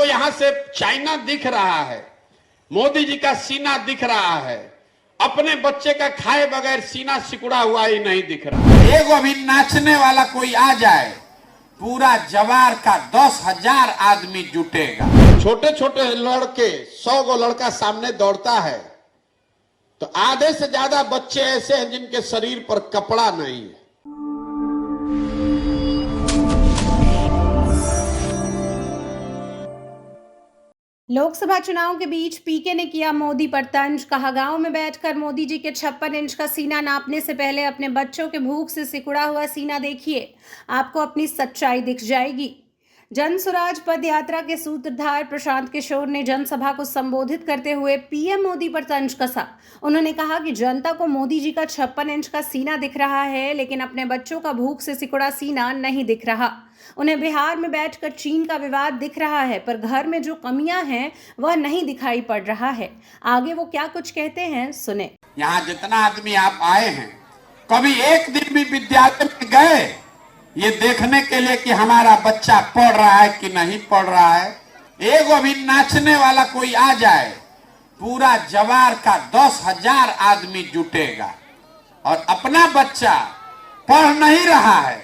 आपको यहां से चाइना दिख रहा है, मोदी जी का सीना दिख रहा है, अपने बच्चे का खाए बगैर सीना सिकुड़ा हुआ ही नहीं दिख रहा। एगो भी नाचने वाला कोई आ जाए, पूरा जवार का 10,000 आदमी जुटेगा। छोटे छोटे लड़के, 100 गो लड़का सामने दौड़ता है तो आधे से ज्यादा बच्चे ऐसे हैं जिनके शरीर पर कपड़ा नहीं है। लोकसभा चुनाव के बीच पीके ने किया मोदी पर तंज। कहा, गांव में बैठकर मोदी जी के 56 इंच का सीना नापने से पहले अपने बच्चों के भूख से सिकुड़ा हुआ सीना देखिए, आपको अपनी सच्चाई दिख जाएगी। जन स्वराज पद यात्रा के सूत्रधार प्रशांत किशोर ने जनसभा को संबोधित करते हुए पीएम मोदी पर तंज कसा। उन्होंने कहा कि जनता को मोदी जी का 56 इंच का सीना दिख रहा है, लेकिन अपने बच्चों का भूख से सिकुड़ा सीना नहीं दिख रहा। उन्हें बिहार में बैठकर चीन का विवाद दिख रहा है, पर घर में जो कमियां हैं वह नहीं दिखाई पड़ रहा है। आगे वो क्या कुछ कहते हैं, सुने। यहाँ जितना आदमी आप आए हैं, कभी एक दिन भी विद्यालय में गए ये देखने के लिए कि हमारा बच्चा पढ़ रहा है कि नहीं पढ़ रहा है? एगो भी नाचने वाला कोई आ जाए, पूरा जवार का 10,000 आदमी जुटेगा और अपना बच्चा पढ़ नहीं रहा है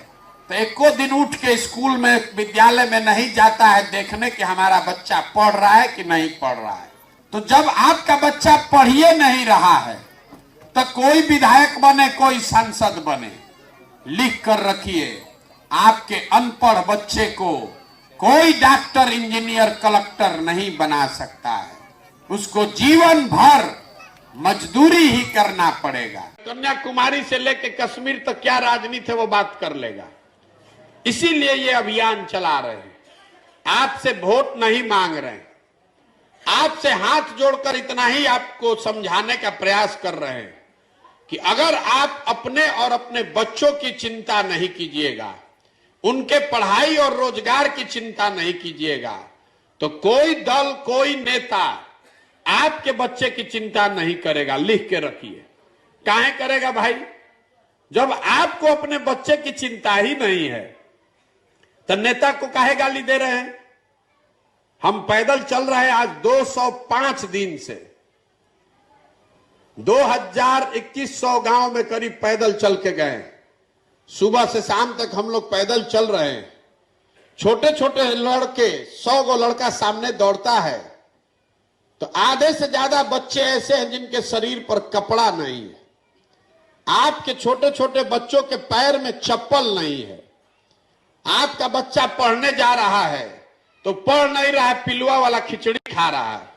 तो एको दिन उठ के स्कूल में, विद्यालय में नहीं जाता है देखने कि हमारा बच्चा पढ़ रहा है कि नहीं पढ़ रहा है। तो जब आपका बच्चा पढ़िए नहीं रहा है तो कोई विधायक बने, कोई सांसद बने, लिख कर रखिए, आपके अनपढ़ बच्चे को कोई डॉक्टर, इंजीनियर, कलेक्टर नहीं बना सकता है। उसको जीवन भर मजदूरी ही करना पड़ेगा। कन्याकुमारी से लेकर कश्मीर तक क्या राजनीति है वो बात कर लेगा। इसीलिए ये अभियान चला रहे हैं। आपसे वोट नहीं मांग रहे हैं, आपसे हाथ जोड़कर इतना ही आपको समझाने का प्रयास कर रहे हैं कि अगर आप अपने और अपने बच्चों की चिंता नहीं कीजिएगा, उनके पढ़ाई और रोजगार की चिंता नहीं कीजिएगा, तो कोई दल, कोई नेता आपके बच्चे की चिंता नहीं करेगा। लिख के रखिए। काहे करेगा भाई? जब आपको अपने बच्चे की चिंता ही नहीं है तो नेता को काहे गाली दे रहे हैं? हम पैदल चल रहे हैं आज 205 दिन से, 2100 गांव में करीब पैदल चल के गए। सुबह से शाम तक हम लोग पैदल चल रहे हैं। छोटे छोटे लड़के, 100 गो लड़का सामने दौड़ता है तो आधे से ज्यादा बच्चे ऐसे हैं जिनके शरीर पर कपड़ा नहीं है। आपके छोटे छोटे बच्चों के पैर में चप्पल नहीं है। आपका बच्चा पढ़ने जा रहा है तो पढ़ नहीं रहा है, पिलुआ वाला खिचड़ी खा रहा है।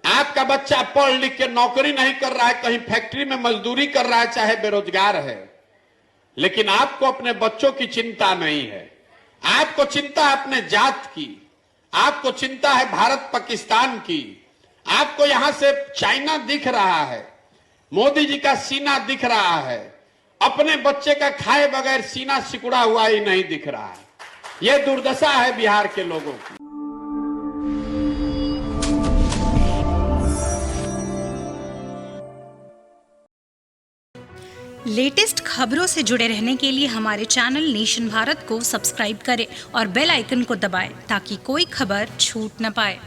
आपका बच्चा पढ़ लिख के नौकरी नहीं कर रहा है, कहीं फैक्ट्री में मजदूरी कर रहा है, चाहे बेरोजगार है, लेकिन आपको अपने बच्चों की चिंता नहीं है। आपको चिंता है अपने जात की, आपको चिंता है भारत पाकिस्तान की, आपको यहां से चाइना दिख रहा है, मोदी जी का सीना दिख रहा है, अपने बच्चे का खाए बगैर सीना सिकुड़ा हुआ ही नहीं दिख रहा है। यह दुर्दशा है बिहार के लोगों की। लेटेस्ट खबरों से जुड़े रहने के लिए हमारे चैनल नेशन भारत को सब्सक्राइब करें और बेल आइकन को दबाएं ताकि कोई खबर छूट न पाए।